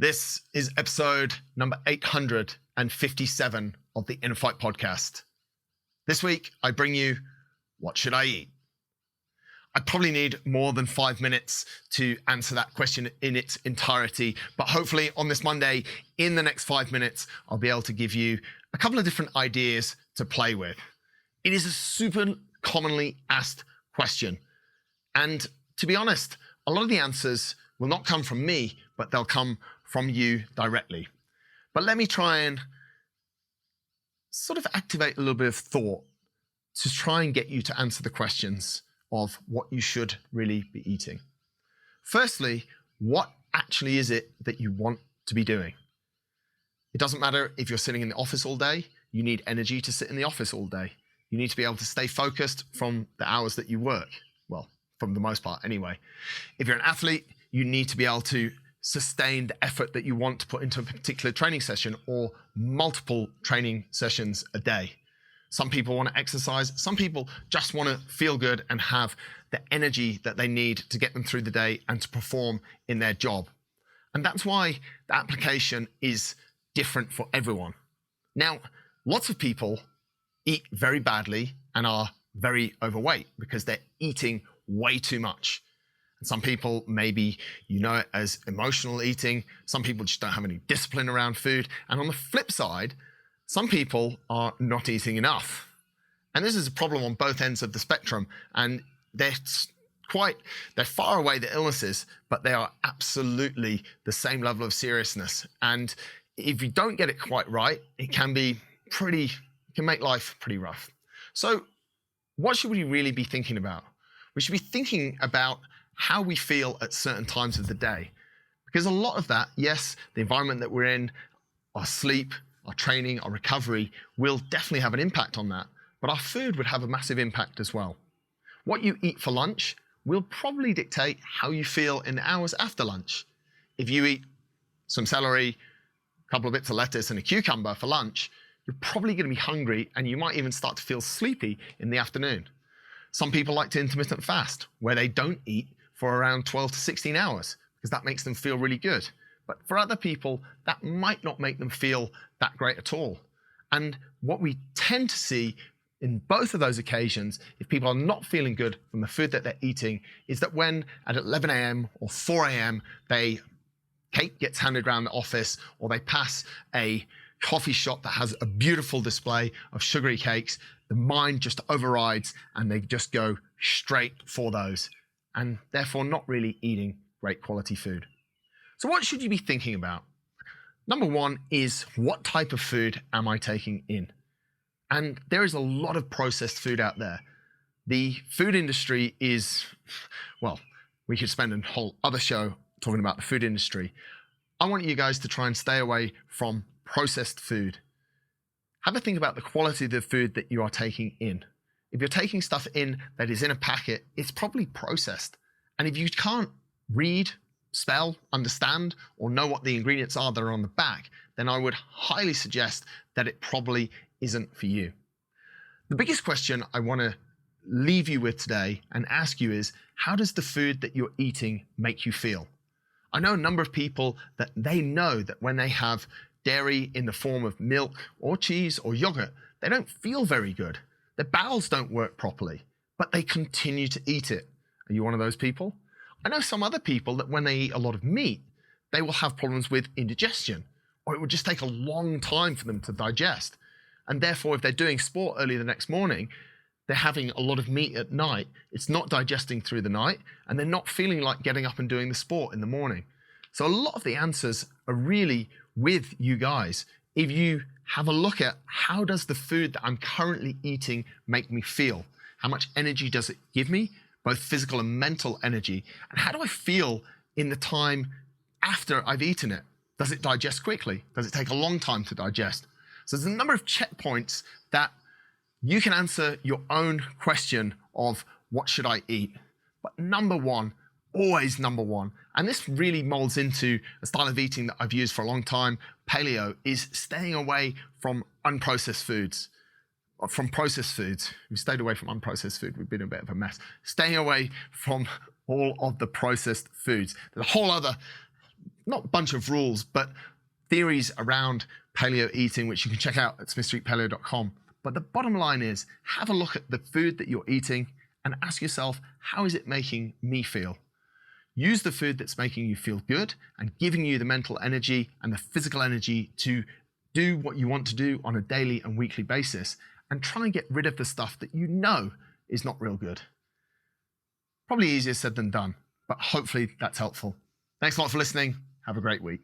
This is episode number 857 of the InnerFight podcast. This week, I bring you, what should I eat? I probably need more than 5 minutes to answer that question in its entirety, but hopefully on this Monday, in the next 5 minutes, I'll be able to give you a couple of different ideas to play with. It is a super commonly asked question. And to be honest, a lot of the answers will not come from me, but they'll come from you directly. But let me try and sort of activate a little bit of thought to try and get you to answer the questions of what you should really be eating. Firstly, what actually is it that you want to be doing? It doesn't matter if you're sitting in the office all day, you need energy to sit in the office all day. You need to be able to stay focused from the hours that you work. Well, from the most part anyway. If you're an athlete, you need to be able to sustain the effort that you want to put into a particular training session or multiple training sessions a day. Some people want to exercise. Some people just want to feel good and have the energy that they need to get them through the day and to perform in their job. And that's why the application is different for everyone. Now, lots of people eat very badly and are very overweight because they're eating way too much. And some people, maybe you know it as emotional eating. Some people just don't have any discipline around food. And on the flip side, some people are not eating enough. And this is a problem on both ends of the spectrum. And they're far away, the illnesses, but they are absolutely the same level of seriousness. And if you don't get it quite right, it can make life pretty rough. So what should we really be thinking about? We should be thinking about how we feel at certain times of the day. Because a lot of that, yes, the environment that we're in, our sleep, our training, our recovery will definitely have an impact on that. But our food would have a massive impact as well. What you eat for lunch will probably dictate how you feel in the hours after lunch. If you eat some celery, a couple of bits of lettuce and a cucumber for lunch, you're probably going to be hungry and you might even start to feel sleepy in the afternoon. Some people like to intermittent fast, where they don't eat for around 12 to 16 hours, because that makes them feel really good. But for other people, that might not make them feel that great at all. And what we tend to see in both of those occasions, if people are not feeling good from the food that they're eating, is that when at 11 a.m. or 4 a.m. cake gets handed around the office, or they pass a coffee shop that has a beautiful display of sugary cakes, the mind just overrides and they just go straight for those, and therefore not really eating great quality food. So what should you be thinking about? Number one is, what type of food am I taking in? And there is a lot of processed food out there. The food industry is, well, we could spend a whole other show talking about the food industry. I want you guys to try and stay away from processed food. Have a think about the quality of the food that you are taking in. If you're taking stuff in that is in a packet, it's probably processed. And if you can't read, spell, understand, or know what the ingredients are that are on the back, then I would highly suggest that it probably isn't for you. The biggest question I want to leave you with today and ask you is, how does the food that you're eating make you feel? I know a number of people that they know that when they have dairy in the form of milk or cheese or yogurt, they don't feel very good. Their bowels don't work properly, but they continue to eat it. Are you one of those people? I know some other people that when they eat a lot of meat, they will have problems with indigestion, or it would just take a long time for them to digest. And therefore, if they're doing sport early the next morning, they're having a lot of meat at night. It's not digesting through the night, and they're not feeling like getting up and doing the sport in the morning. So a lot of the answers are really with you guys. If you have a look at, how does the food that I'm currently eating make me feel? How much energy does it give me? Both physical and mental energy. And how do I feel in the time after I've eaten it? Does it digest quickly? Does it take a long time to digest? So there's a number of checkpoints that you can answer your own question of, what should I eat? But number one, always number one, and this really molds into a style of eating that I've used for a long time, paleo, is staying away from unprocessed foods. From processed foods. We've stayed away from unprocessed food. We've been a bit of a mess. Staying away from all of the processed foods. There's a whole other not a bunch of rules, but theories around paleo eating, which you can check out at smithstreetpaleo.com. But the bottom line is, have a look at the food that you're eating and ask yourself, how is it making me feel? Use the food that's making you feel good and giving you the mental energy and the physical energy to do what you want to do on a daily and weekly basis, and try and get rid of the stuff that you know is not real good. Probably easier said than done, but hopefully that's helpful. Thanks a lot for listening. Have a great week.